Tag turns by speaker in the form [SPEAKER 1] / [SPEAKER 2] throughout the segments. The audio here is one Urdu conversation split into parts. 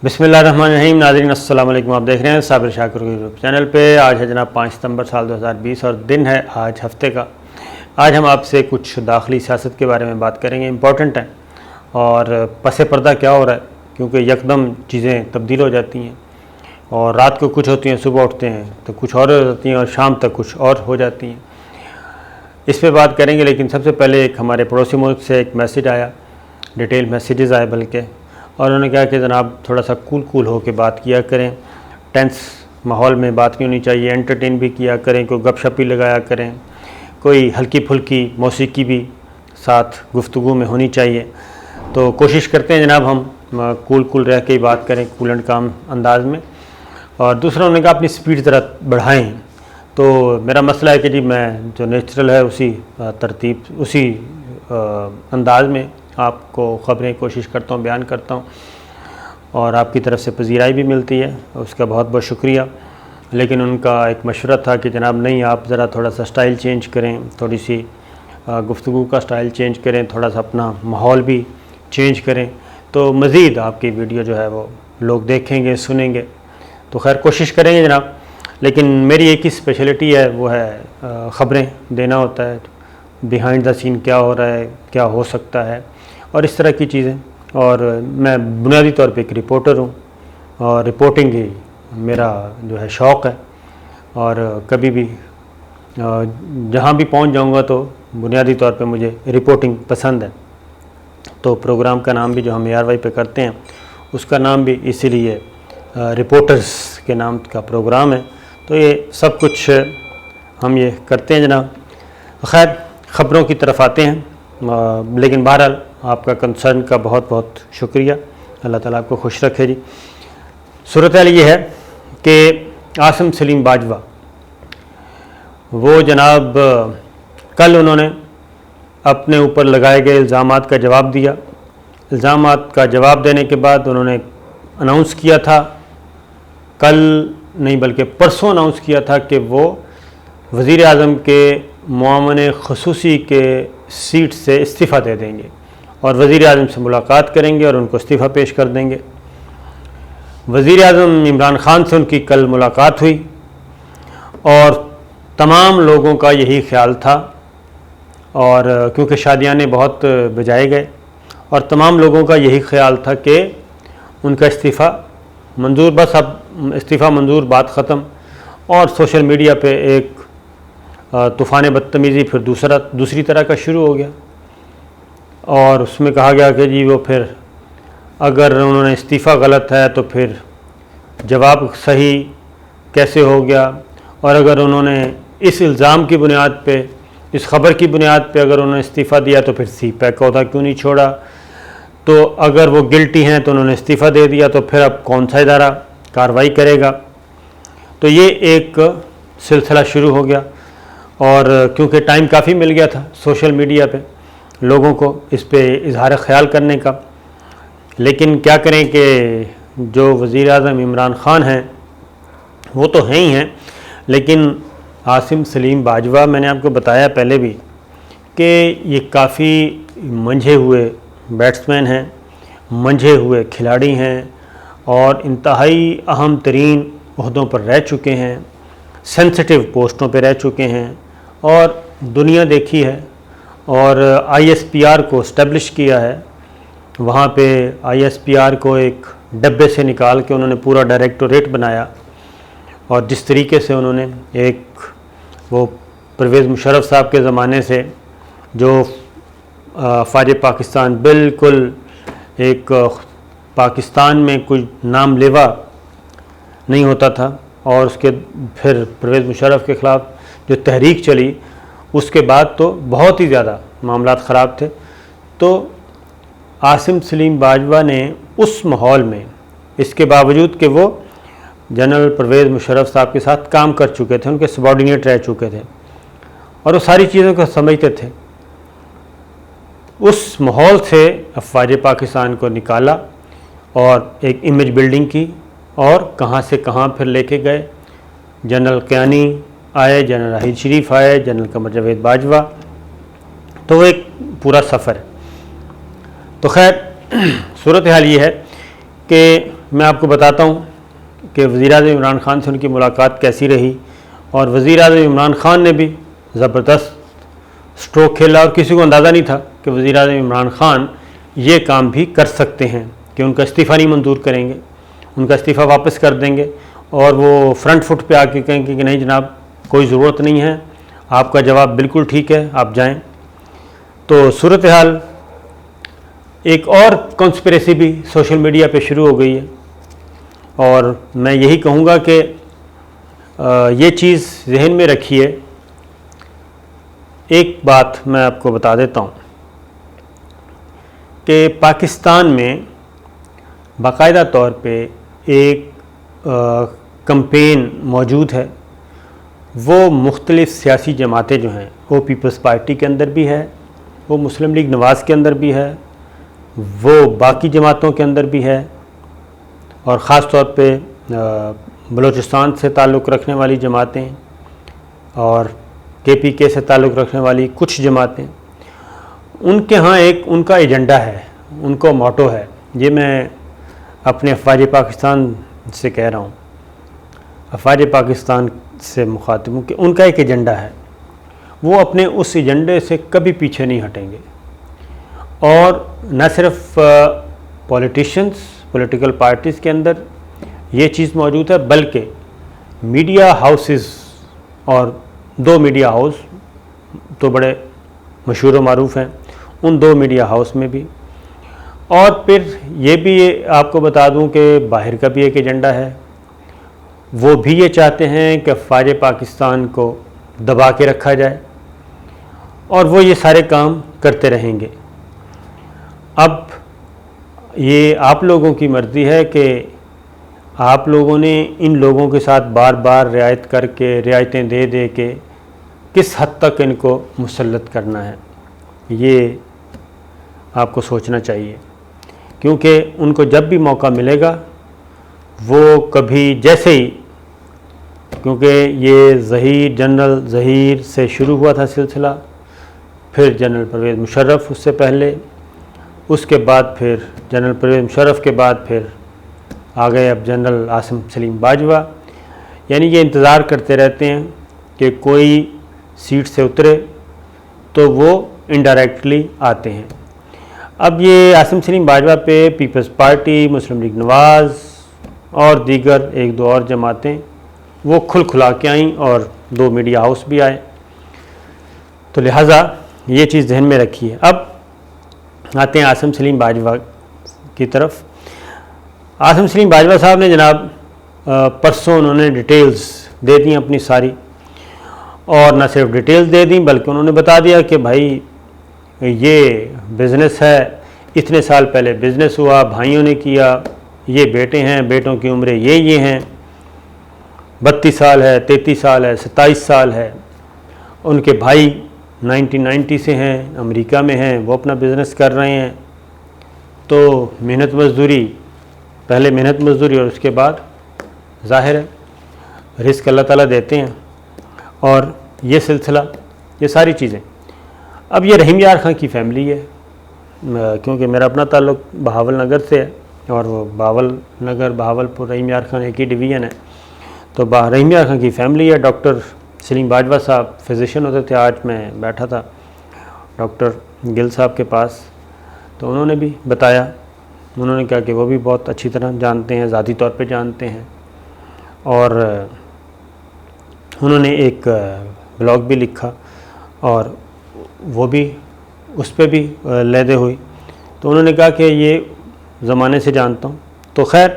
[SPEAKER 1] بسم اللہ الرحمن الرحیم. ناظرین السلام علیکم. آپ دیکھ رہے ہیں صابر شاکر کو یوٹیوب چینل پہ. آج ہے جناب 5 ستمبر سال 2020 اور دن ہے آج ہفتے کا. آج ہم آپ سے کچھ داخلی سیاست کے بارے میں بات کریں گے. امپورٹنٹ ہے اور پس پردہ کیا ہو رہا ہے، کیونکہ یکدم چیزیں تبدیل ہو جاتی ہیں اور رات کو کچھ ہوتی ہیں، صبح اٹھتے ہیں تو کچھ اور ہو جاتی ہیں اور شام تک کچھ اور ہو جاتی ہیں. اس پہ بات کریں گے. لیکن سب سے پہلے ایک ہمارے پڑوسی ملک سے ایک میسیج آیا، ڈیٹیل میسیجز آئے بلکہ، اور انہوں نے کہا کہ جناب تھوڑا سا کول ہو کے بات کیا کریں، ٹینس ماحول میں بات نہیں ہونی چاہیے، انٹرٹین بھی کیا کریں، کوئی گپ شپ بھی لگایا کریں، کوئی ہلکی پھلکی موسیقی بھی ساتھ گفتگو میں ہونی چاہیے. تو کوشش کرتے ہیں جناب ہم کول رہ کے ہی بات کریں، کول اینڈ کام انداز میں. اور دوسرا انہوں نے کہا اپنی سپیڈ ذرا بڑھائیں. تو میرا مسئلہ ہے کہ جی میں جو نیچرل ہے اسی ترتیب اسی انداز میں آپ کو خبریں کوشش کرتا ہوں، بیان کرتا ہوں، اور آپ کی طرف سے پذیرائی بھی ملتی ہے، اس کا بہت بہت شکریہ. لیکن ان کا ایک مشورہ تھا کہ جناب نہیں، آپ ذرا تھوڑا سا سٹائل چینج کریں، تھوڑی سی گفتگو کا سٹائل چینج کریں، تھوڑا سا اپنا ماحول بھی چینج کریں، تو مزید آپ کی ویڈیو جو ہے وہ لوگ دیکھیں گے، سنیں گے. تو خیر کوشش کریں گے جناب. لیکن میری ایک ہی اسپیشلٹی ہے، وہ ہے خبریں دینا ہوتا ہے، بیہائنڈ دا سین کیا ہو رہا ہے، کیا ہو سکتا ہے، اور اس طرح کی چیزیں. اور میں بنیادی طور پہ ایک رپورٹر ہوں اور رپورٹنگ ہی میرا جو ہے شوق ہے، اور کبھی بھی جہاں بھی پہنچ جاؤں گا تو بنیادی طور پہ مجھے رپورٹنگ پسند ہے. تو پروگرام کا نام بھی جو ہم ARY پہ کرتے ہیں اس کا نام بھی اسی لیے رپورٹرز کے نام کا پروگرام ہے. تو یہ سب کچھ ہم یہ کرتے ہیں جناب. خیر خبروں کی طرف آتے ہیں. لیکن بہرحال آپ کا کنسرن کا بہت بہت شکریہ. اللہ تعالیٰ آپ کو خوش رکھے. جی صورتحال یہ ہے کہ عاصم سلیم باجوہ وہ جناب کل انہوں نے اپنے اوپر لگائے گئے الزامات کا جواب دیا. الزامات کا جواب دینے کے بعد انہوں نے اناؤنس کیا تھا، کل نہیں بلکہ پرسوں اناؤنس کیا تھا کہ وہ وزیر اعظم کے معاون خصوصی کے سیٹ سے استعفیٰ دے دیں گے اور وزیر اعظم سے ملاقات کریں گے اور ان کو استعفیٰ پیش کر دیں گے. وزیر اعظم عمران خان سے ان کی کل ملاقات ہوئی اور تمام لوگوں کا یہی خیال تھا، اور کیونکہ شادیانے بہت بجائے گئے اور تمام لوگوں کا یہی خیال تھا کہ ان کا استعفیٰ منظور، بس اب استعفیٰ منظور، بات ختم. اور سوشل میڈیا پہ ایک طوفان بدتمیزی پھر دوسری طرح کا شروع ہو گیا، اور اس میں کہا گیا کہ جی وہ پھر اگر انہوں نے استعفیٰ غلط ہے تو پھر جواب صحیح کیسے ہو گیا، اور اگر انہوں نے اس الزام کی بنیاد پہ، اس خبر کی بنیاد پہ اگر انہوں نے استعفیٰ دیا تو پھر CPAC کا عہدہ کیوں نہیں چھوڑا، تو اگر وہ گلٹی ہیں تو انہوں نے استعفیٰ دے دیا تو پھر اب کون سا ادارہ کارروائی کرے گا. تو یہ ایک سلسلہ شروع ہو گیا، اور کیونکہ ٹائم کافی مل گیا تھا سوشل میڈیا پہ لوگوں کو اس پہ اظہار خیال کرنے کا. لیکن کیا کریں کہ جو وزیر اعظم عمران خان ہیں وہ تو ہیں ہی ہیں، لیکن عاصم سلیم باجوہ میں نے آپ کو بتایا پہلے بھی کہ یہ کافی منجھے ہوئے بیٹسمین ہیں، منجھے ہوئے کھلاڑی ہیں، اور انتہائی اہم ترین عہدوں پر رہ چکے ہیں، سینسٹیو پوسٹوں پہ رہ چکے ہیں، اور دنیا دیکھی ہے، اور ISPR کو اسٹیبلش کیا ہے. وہاں پہ ISPR کو ایک ڈبے سے نکال کے انہوں نے پورا ڈائریکٹوریٹ بنایا، اور جس طریقے سے انہوں نے ایک وہ پرویز مشرف صاحب کے زمانے سے جو فوج پاکستان بالکل ایک پاکستان میں کوئی نام لیوا نہیں ہوتا تھا، اور اس کے پھر پرویز مشرف کے خلاف جو تحریک چلی اس کے بعد تو بہت ہی زیادہ معاملات خراب تھے. تو عاصم سلیم باجوہ نے اس ماحول میں، اس کے باوجود کہ وہ جنرل پرویز مشرف صاحب کے ساتھ کام کر چکے تھے، ان کے سبارڈینیٹ رہ چکے تھے اور وہ ساری چیزوں کو سمجھتے تھے، اس ماحول سے افواج پاکستان کو نکالا اور ایک امیج بلڈنگ کی، اور کہاں سے کہاں پھر لے کے گئے. جنرل کیانی آئے، جنرل راحیل شریف آئے، جنرل قمر جاوید باجوہ. تو وہ ایک پورا سفر ہے. تو خیر صورتحال یہ ہے کہ میں آپ کو بتاتا ہوں کہ وزیر اعظم عمران خان سے ان کی ملاقات کیسی رہی، اور وزیر اعظم عمران خان نے بھی زبردست سٹروک کھیلا، اور کسی کو اندازہ نہیں تھا کہ وزیر اعظم عمران خان یہ کام بھی کر سکتے ہیں کہ ان کا استعفیٰ نہیں منظور کریں گے، ان کا استعفیٰ واپس کر دیں گے، اور وہ فرنٹ فٹ پہ آ کے کہیں کہ نہیں جناب کوئی ضرورت نہیں ہے، آپ کا جواب بالکل ٹھیک ہے، آپ جائیں۔ تو صورتحال ایک اور کنسپریسی بھی سوشل میڈیا پہ شروع ہو گئی ہے، اور میں یہی کہوں گا کہ یہ چیز ذہن میں رکھیے۔ ایک بات میں آپ کو بتا دیتا ہوں کہ پاکستان میں باقاعدہ طور پہ ایک کمپین موجود ہے، وہ مختلف سیاسی جماعتیں جو ہیں، وہ پیپلز پارٹی کے اندر بھی ہے، وہ مسلم لیگ نواز کے اندر بھی ہے، وہ باقی جماعتوں کے اندر بھی ہے، اور خاص طور پہ بلوچستان سے تعلق رکھنے والی جماعتیں اور KPK سے تعلق رکھنے والی کچھ جماعتیں، ان کے ہاں ایک ان کا ایجنڈا ہے، ان کو موٹو ہے۔ یہ میں اپنے افواج پاکستان سے کہہ رہا ہوں، افواج پاکستان سے مخاطب ہوں، کہ ان کا ایک ایجنڈا ہے، وہ اپنے اس ایجنڈے سے کبھی پیچھے نہیں ہٹیں گے، اور نہ صرف پولیٹیکل پارٹیز کے اندر یہ چیز موجود ہے، بلکہ میڈیا ہاؤسز، اور 2 میڈیا ہاؤس تو بڑے مشہور و معروف ہیں، ان 2 میڈیا ہاؤس میں بھی، اور پھر یہ بھی آپ کو بتا دوں کہ باہر کا بھی ایک ایجنڈا ہے، وہ بھی یہ چاہتے ہیں کہ افواج پاکستان کو دبا کے رکھا جائے، اور وہ یہ سارے کام کرتے رہیں گے۔ اب یہ آپ لوگوں کی مرضی ہے کہ آپ لوگوں نے ان لوگوں کے ساتھ بار بار رعایت کر کے، رعایتیں دے دے کے کس حد تک ان کو مسلط کرنا ہے، یہ آپ کو سوچنا چاہیے، کیونکہ ان کو جب بھی موقع ملے گا وہ کبھی جیسے ہی، کیونکہ یہ جنرل ظہیر سے شروع ہوا تھا سلسلہ، پھر جنرل پرویز مشرف اس سے پہلے، اس کے بعد پھر جنرل پرویز مشرف کے بعد پھر آ گئے اب جنرل عاصم سلیم باجوہ، یعنی یہ انتظار کرتے رہتے ہیں کہ کوئی سیٹ سے اترے تو وہ انڈائریکٹلی آتے ہیں۔ اب یہ عاصم سلیم باجوہ پہ پیپلز پارٹی، مسلم لیگ نواز اور دیگر 1-2 اور جماعتیں وہ کھلا کے آئیں، اور 2 میڈیا ہاؤس بھی آئے، تو لہٰذا یہ چیز ذہن میں رکھیے۔ اب آتے ہیں عاصم سلیم باجوہ کی طرف۔ عاصم سلیم باجوہ صاحب نے جناب پرسوں انہوں نے ڈیٹیلز دے دیں اپنی ساری، اور نہ صرف ڈیٹیلز دے دیں بلکہ انہوں نے بتا دیا کہ بھائی یہ بزنس ہے، اتنے سال پہلے بزنس ہوا، بھائیوں نے کیا، یہ بیٹے ہیں، بیٹوں کی عمریں یہ ہیں، 32 سال ہے، 33 سال ہے، 27 سال ہے، ان کے بھائی 1990 سے ہیں، امریکہ میں ہیں، وہ اپنا بزنس کر رہے ہیں، تو محنت مزدوری، پہلے محنت مزدوری اور اس کے بعد ظاہر ہے رزق اللہ تعالیٰ دیتے ہیں، اور یہ سلسلہ، یہ ساری چیزیں۔ اب یہ رحیم یار خان کی فیملی ہے، کیونکہ میرا اپنا تعلق بہاول نگر سے ہے، اور وہ بہاول نگر، بہاولپور، رحیم یار خان ایک ہی ڈویژن ہے، تو رحیم یار خان کی فیملی ہے۔ ڈاکٹر سلیم باجوہ صاحب فزیشین ہوتے تھے، آج میں بیٹھا تھا ڈاکٹر گل صاحب کے پاس، تو انہوں نے بھی بتایا، انہوں نے کہا کہ وہ بھی بہت اچھی طرح جانتے ہیں، ذاتی طور پہ جانتے ہیں، اور انہوں نے ایک بلاگ بھی لکھا، اور وہ بھی اس پہ بھی لیدے ہوئی، تو انہوں نے کہا کہ یہ زمانے سے جانتا ہوں۔ تو خیر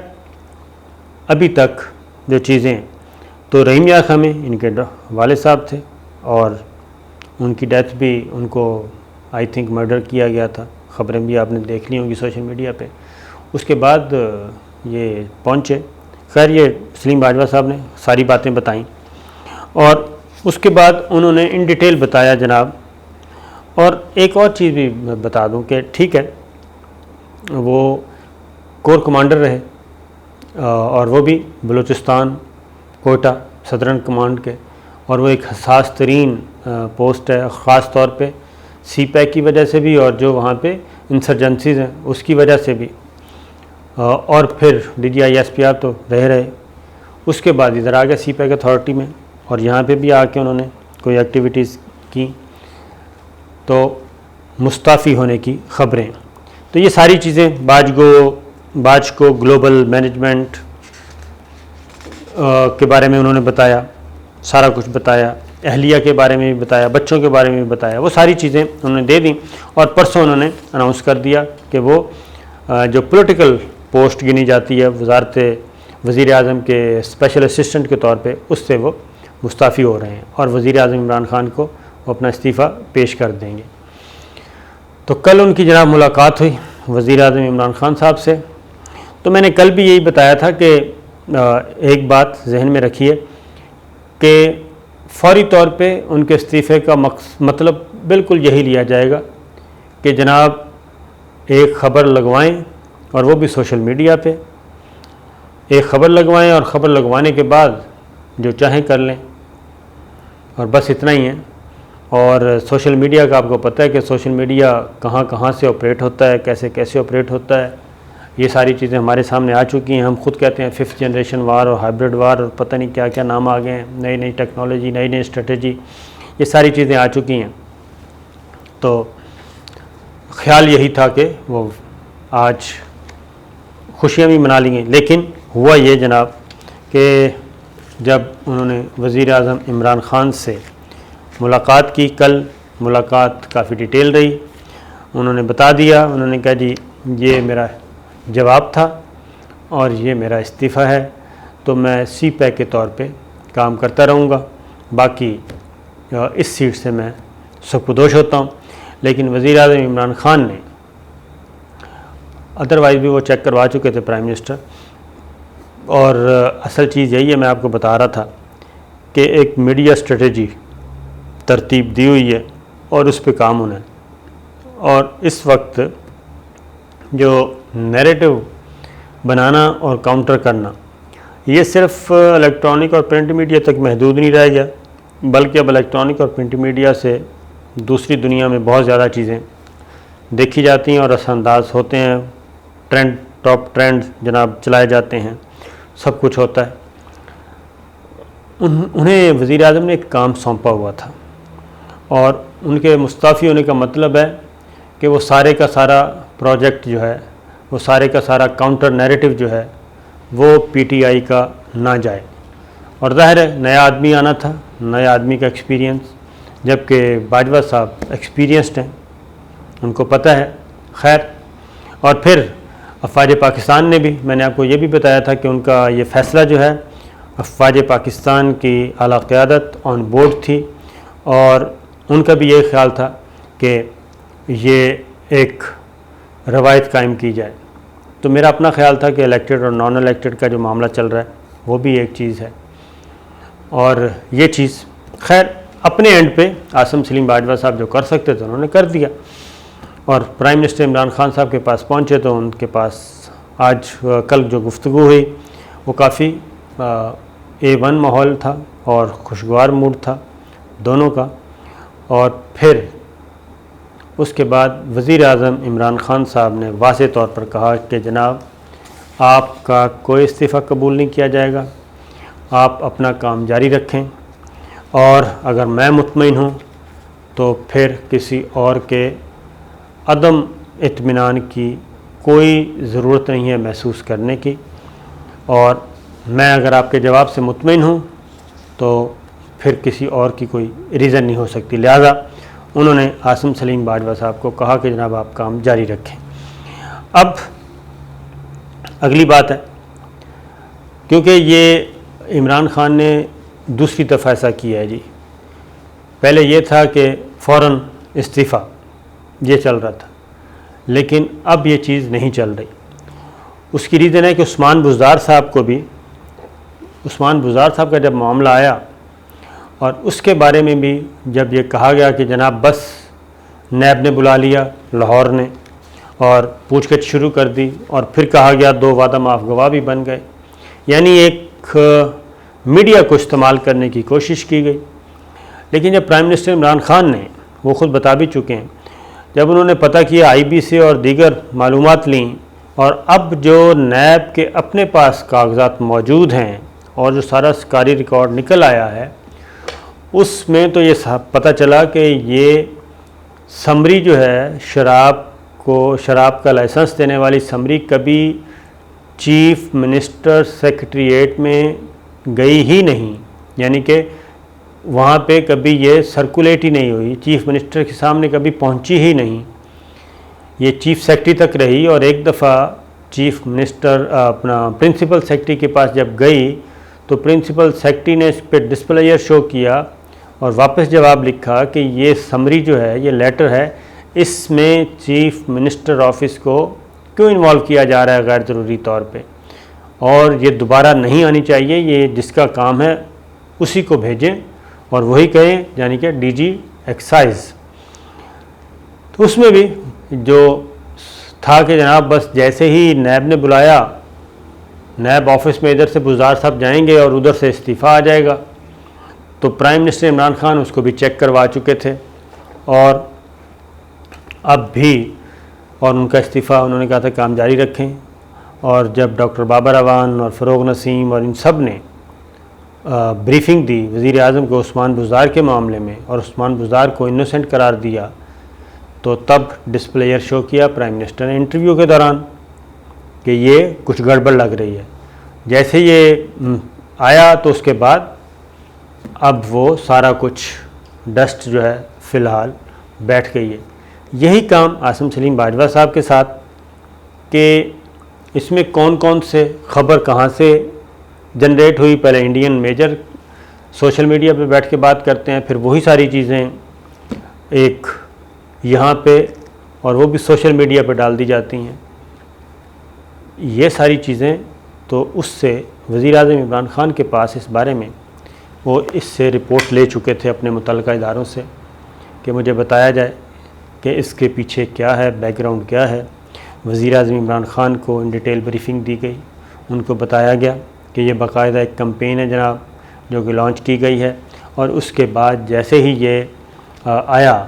[SPEAKER 1] ابھی تک جو چیزیں، تو رحیم یار خان میں ان کے والد صاحب تھے، اور ان کی ڈیتھ بھی، ان کو آئی تھنک مرڈر کیا گیا تھا، خبریں بھی آپ نے دیکھ لی ہوں گی سوشل میڈیا پہ۔ اس کے بعد یہ پہنچے، خیر یہ سلیم باجوہ صاحب نے ساری باتیں بتائیں، اور اس کے بعد انہوں نے ان ڈیٹیل بتایا جناب۔ اور ایک اور چیز بھی میں بتا دوں کہ ٹھیک ہے وہ کور کمانڈر رہے، اور وہ بھی بلوچستان کوئٹہ صدرن کمانڈ کے، اور وہ ایک حساس ترین پوسٹ ہے، خاص طور پہ سی پیک کی وجہ سے بھی، اور جو وہاں پہ انسرجنسیز ہیں اس کی وجہ سے بھی۔ اور پھر DGISPR تو رہے اس کے بعد ادھر آ گیا CPEC اتھارٹی میں، اور یہاں پہ بھی آ کے انہوں نے کوئی ایکٹیویٹیز کی، تو مستعفی ہونے کی خبریں۔ تو یہ ساری چیزیں باج کو گلوبل مینجمنٹ کے بارے میں انہوں نے بتایا، سارا کچھ بتایا، اہلیہ کے بارے میں بھی بتایا، بچوں کے بارے میں بھی بتایا، وہ ساری چیزیں انہوں نے دے دیں، اور پرسوں انہوں نے اناؤنس کر دیا کہ وہ جو پولیٹیکل پوسٹ گنی جاتی ہے وزارت وزیر اعظم کے اسپیشل اسسٹنٹ کے طور پہ، اس سے وہ مستعفی ہو رہے ہیں، اور وزیر اعظم عمران خان کو وہ اپنا استعفیٰ پیش کر دیں گے۔ تو کل ان کی جناب ملاقات ہوئی وزیر اعظم عمران خان صاحب سے، تو میں نے کل بھی یہی بتایا تھا کہ ایک بات ذہن میں رکھیے کہ فوری طور پہ ان کے استعفے کا مطلب بالکل یہی لیا جائے گا کہ جناب ایک خبر لگوائیں، اور وہ بھی سوشل میڈیا پہ ایک خبر لگوائیں، اور خبر لگوانے کے بعد جو چاہیں کر لیں، اور بس اتنا ہی ہے۔ اور سوشل میڈیا کا آپ کو پتہ ہے کہ سوشل میڈیا کہاں کہاں سے آپریٹ ہوتا ہے، کیسے کیسے آپریٹ ہوتا ہے، یہ ساری چیزیں ہمارے سامنے آ چکی ہیں۔ ہم خود کہتے ہیں 5th جنریشن وار اور ہائبرڈ وار، اور پتہ نہیں کیا کیا نام آ گئے ہیں، نئی نئی ٹیکنالوجی، نئی نئی اسٹریٹجی، یہ ساری چیزیں آ چکی ہیں۔ تو خیال یہی تھا کہ وہ آج خوشیاں بھی منا لیں، لیکن ہوا یہ جناب کہ جب انہوں نے وزیر اعظم عمران خان سے ملاقات کی، کل ملاقات کافی ڈیٹیل رہی، انہوں نے بتا دیا، انہوں نے کہا جی یہ میرا جواب تھا اور یہ میرا استعفیٰ ہے، تو میں CPEC کے طور پہ کام کرتا رہوں گا، باقی اس سیٹ سے میں سبکدوش ہوتا ہوں۔ لیکن وزیر اعظم عمران خان نے ادروائز بھی وہ چیک کروا چکے تھے پرائم منسٹر، اور اصل چیز یہی ہے، میں آپ کو بتا رہا تھا کہ ایک میڈیا اسٹریٹجی ترتیب دی ہوئی ہے اور اس پہ کام ہونا ہے، اور اس وقت جو نیریٹو بنانا اور کاؤنٹر کرنا یہ صرف الیکٹرانک اور پرنٹ میڈیا تک محدود نہیں رہ گیا، بلکہ اب الیکٹرانک اور پرنٹ میڈیا سے دوسری دنیا میں بہت زیادہ چیزیں دیکھی جاتی ہیں اور اثر انداز ہوتے ہیں، ٹاپ ٹرینڈ جناب چلائے جاتے ہیں، سب کچھ ہوتا ہے۔ انہیں وزیر اعظم نے ایک کام سونپا ہوا تھا، اور ان کے مستعفی ہونے کا مطلب ہے کہ وہ سارے کا سارا پروجیکٹ جو ہے، وہ سارے کا سارا کاؤنٹر نیریٹو جو ہے وہ PTI کا نہ جائے، اور ظاہر ہے نیا آدمی آنا تھا، نئے آدمی کا ایکسپیرینس، جبکہ باجوہ صاحب ایکسپیرینسڈ ہیں، ان کو پتہ ہے۔ خیر، اور پھر افواج پاکستان نے بھی، میں نے آپ کو یہ بھی بتایا تھا کہ ان کا یہ فیصلہ جو ہے، افواج پاکستان کی اعلیٰ قیادت آن بورڈ تھی، اور ان کا بھی یہ خیال تھا کہ یہ ایک روایت قائم کی جائے۔ تو میرا اپنا خیال تھا کہ الیکٹڈ اور نان الیکٹڈ کا جو معاملہ چل رہا ہے وہ بھی ایک چیز ہے، اور یہ چیز خیر اپنے اینڈ پہ عاصم سلیم باجوہ صاحب جو کر سکتے تھے انہوں نے کر دیا، اور پرائم منسٹر عمران خان صاحب کے پاس پہنچے تو ان کے پاس آج کل جو گفتگو ہوئی وہ کافی A1 ماحول تھا اور خوشگوار موڈ تھا دونوں کا۔ اور پھر اس کے بعد وزیر اعظم عمران خان صاحب نے واضح طور پر کہا کہ جناب آپ کا کوئی استعفیٰ قبول نہیں کیا جائے گا، آپ اپنا کام جاری رکھیں، اور اگر میں مطمئن ہوں تو پھر کسی اور کے عدم اطمینان کی کوئی ضرورت نہیں ہے محسوس کرنے کی، اور میں اگر آپ کے جواب سے مطمئن ہوں تو پھر کسی اور کی کوئی ریزن نہیں ہو سکتی۔ لہذا انہوں نے عاصم سلیم باجوہ صاحب کو کہا کہ جناب آپ کام جاری رکھیں۔ اب اگلی بات ہے، کیونکہ یہ عمران خان نے دوسری دفعہ ایسا کیا ہے جی، پہلے یہ تھا کہ فوراً استعفیٰ یہ چل رہا تھا، لیکن اب یہ چیز نہیں چل رہی۔ اس کی ریزن ہے کہ عثمان بزدار صاحب کو بھی، عثمان بزدار صاحب کا جب معاملہ آیا اور اس کے بارے میں بھی جب یہ کہا گیا کہ جناب بس نیب نے بلا لیا لاہور نے اور پوچھ گچھ شروع کر دی، اور پھر کہا گیا 2 وعدہ معاف گواہ بھی بن گئے، یعنی ایک میڈیا کو استعمال کرنے کی کوشش کی گئی۔ لیکن جب پرائم منسٹر عمران خان نے، وہ خود بتا بھی چکے ہیں، جب انہوں نے پتہ کیا IB سے اور دیگر معلومات لیں اور اب جو نیب کے اپنے پاس کاغذات موجود ہیں اور جو سارا سرکاری ریکارڈ نکل آیا ہے اس میں تو یہ پتہ چلا کہ یہ سمری جو ہے شراب کا لائسنس دینے والی سمری کبھی چیف منسٹر سیکریٹریٹ میں گئی ہی نہیں، یعنی کہ وہاں پہ کبھی یہ سرکولیٹ ہی نہیں ہوئی، چیف منسٹر کے سامنے کبھی پہنچی ہی نہیں، یہ چیف سیکرٹری تک رہی۔ اور ایک دفعہ چیف منسٹر پرنسپل سیکرٹری کے پاس جب گئی تو پرنسپل سیکرٹری نے اس پہ ڈسپلیئر شو کیا اور واپس جواب لکھا کہ یہ سمری جو ہے، یہ لیٹر ہے، اس میں چیف منسٹر آفس کو کیوں انوالو کیا جا رہا ہے غیر ضروری طور پہ، اور یہ دوبارہ نہیں آنی چاہیے، یہ جس کا کام ہے اسی کو بھیجیں اور وہی کہیں، یعنی کہ ڈی جی ایکسائز۔ تو اس میں بھی جو تھا کہ جناب بس جیسے ہی نیب نے بلایا، نیب آفس میں ادھر سے بزدار صاحب جائیں گے اور ادھر سے استعفیٰ آ جائے گا، تو پرائم منسٹر عمران خان اس کو بھی چیک کروا چکے تھے اور اب بھی، اور ان کا استعفیٰ انہوں نے کہا تھا کام جاری رکھیں۔ اور جب ڈاکٹر بابر اعوان اور فروغ نسیم اور ان سب نے بریفنگ دی وزیر اعظم کو عثمان بزدار کے معاملے میں اور عثمان بزدار کو انوسنٹ قرار دیا، تو تب ڈسپلیئر شو کیا پرائم منسٹر نے انٹرویو کے دوران کہ یہ کچھ گڑبڑ لگ رہی ہے۔ جیسے یہ آیا تو اس کے بعد اب وہ سارا کچھ ڈسٹ جو ہے فی الحال بیٹھ گئی ہے۔ یہی کام عاصم سلیم باجوہ صاحب کے ساتھ، کہ اس میں کون کون سے خبر کہاں سے جنریٹ ہوئی، پہلے انڈین میجر سوشل میڈیا پہ بیٹھ کے بات کرتے ہیں، پھر وہی ساری چیزیں ایک یہاں پہ اور وہ بھی سوشل میڈیا پہ ڈال دی جاتی ہیں۔ یہ ساری چیزیں تو اس سے وزیر اعظم عمران خان کے پاس اس بارے میں وہ اس سے رپورٹ لے چکے تھے اپنے متعلقہ اداروں سے کہ مجھے بتایا جائے کہ اس کے پیچھے کیا ہے، بیک گراؤنڈ کیا ہے۔ وزیر اعظم عمران خان کو ان ڈیٹیل بریفنگ دی گئی، ان کو بتایا گیا کہ یہ باقاعدہ ایک کمپین ہے جناب جو کہ لانچ کی گئی ہے، اور اس کے بعد جیسے ہی یہ آیا،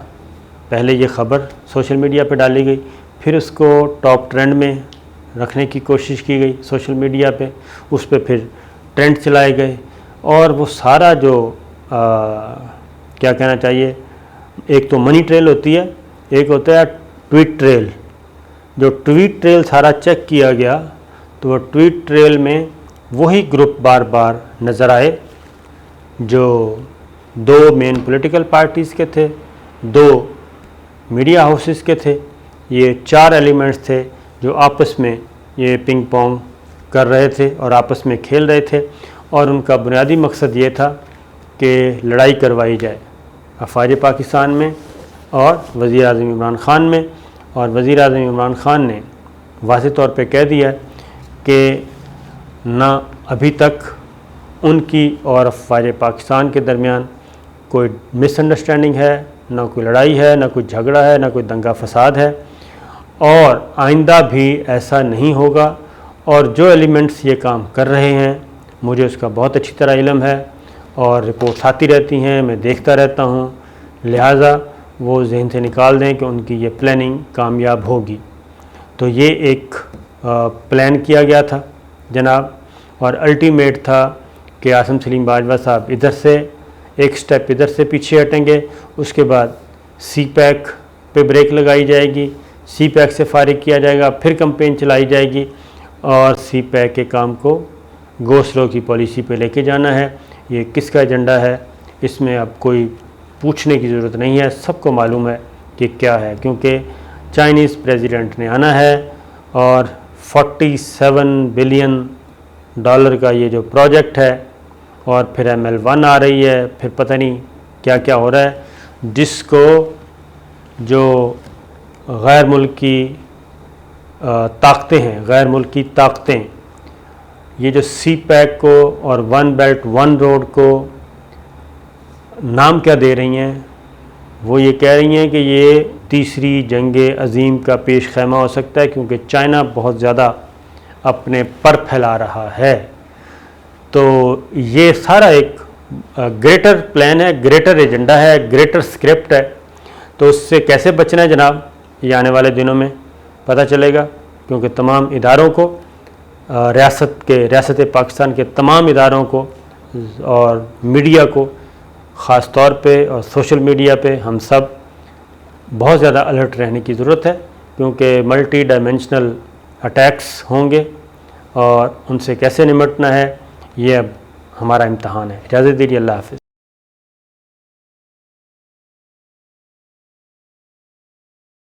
[SPEAKER 1] پہلے یہ خبر سوشل میڈیا پہ ڈالی گئی، پھر اس کو ٹاپ ٹرینڈ میں رکھنے کی کوشش کی گئی سوشل میڈیا پہ، اس پہ پھر ٹرینڈ چلائے گئے، اور وہ سارا جو کیا کہنا چاہیے، ایک تو منی ٹریل ہوتی ہے، ایک ہوتا ہے ٹویٹ ٹریل۔ جو ٹویٹ ٹریل سارا چیک کیا گیا تو وہ ٹویٹ ٹریل میں وہی گروپ بار بار نظر آئے جو دو مین پولیٹیکل پارٹیز کے تھے، دو میڈیا ہاؤسز کے تھے۔ یہ چار ایلیمنٹس تھے جو آپس میں یہ پنگ پونگ کر رہے تھے اور آپس میں کھیل رہے تھے، اور ان کا بنیادی مقصد یہ تھا کہ لڑائی کروائی جائے افواج پاکستان میں اور وزیر اعظم عمران خان میں۔ اور وزیر اعظم عمران خان نے واضح طور پہ کہہ دیا کہ نہ ابھی تک ان کی اور افواج پاکستان کے درمیان کوئی مس انڈرسٹینڈنگ ہے، نہ کوئی لڑائی ہے، نہ کوئی جھگڑا ہے، نہ کوئی دنگا فساد ہے، اور آئندہ بھی ایسا نہیں ہوگا۔ اور جو ایلیمنٹس یہ کام کر رہے ہیں مجھے اس کا بہت اچھی طرح علم ہے اور رپورٹس آتی رہتی ہیں، میں دیکھتا رہتا ہوں، لہٰذا وہ ذہن سے نکال دیں کہ ان کی یہ پلاننگ کامیاب ہوگی۔ تو یہ ایک پلان کیا گیا تھا جناب، اور الٹیمیٹ تھا کہ عاصم سلیم باجوہ صاحب ادھر سے ایک سٹیپ ادھر سے پیچھے ہٹیں گے، اس کے بعد سی پیک پہ بریک لگائی جائے گی، سی پیک سے فارغ کیا جائے گا، پھر کمپین چلائی جائے گی، اور سی پیک کے کام کو گو سلو کی پالیسی پہ لے کے جانا ہے۔ یہ کس کا ایجنڈا ہے، اس میں اب کوئی پوچھنے کی ضرورت نہیں ہے، سب کو معلوم ہے کہ کیا ہے، کیونکہ چائنیز پریزیڈنٹ نے آنا ہے اور $47 بلین کا یہ جو پروجیکٹ ہے، اور پھر ML1 آ رہی ہے، پھر پتہ نہیں کیا کیا ہو رہا ہے، جس کو جو غیر ملکی طاقتیں ہیں، غیر ملکی طاقتیں یہ جو سی پیک کو اور ون بیلٹ ون روڈ کو نام کیا دے رہی ہیں، وہ یہ کہہ رہی ہیں کہ یہ تیسری جنگ عظیم کا پیش خیمہ ہو سکتا ہے، کیونکہ چائنا بہت زیادہ اپنے پر پھیلا رہا ہے۔ تو یہ سارا ایک گریٹر پلان ہے، گریٹر ایجنڈا ہے، گریٹر سکرپٹ ہے۔ تو اس سے کیسے بچنا ہے جناب، یہ آنے والے دنوں میں پتہ چلے گا۔ کیونکہ تمام اداروں کو ریاست پاکستان کے تمام اداروں کو اور میڈیا کو خاص طور پہ اور سوشل میڈیا پہ ہم سب بہت زیادہ الرٹ رہنے کی ضرورت ہے، کیونکہ ملٹی ڈائمینشنل اٹیکس ہوں گے اور ان سے کیسے نمٹنا ہے یہ اب ہمارا امتحان ہے۔ اجازت دیجیے، اللہ حافظ۔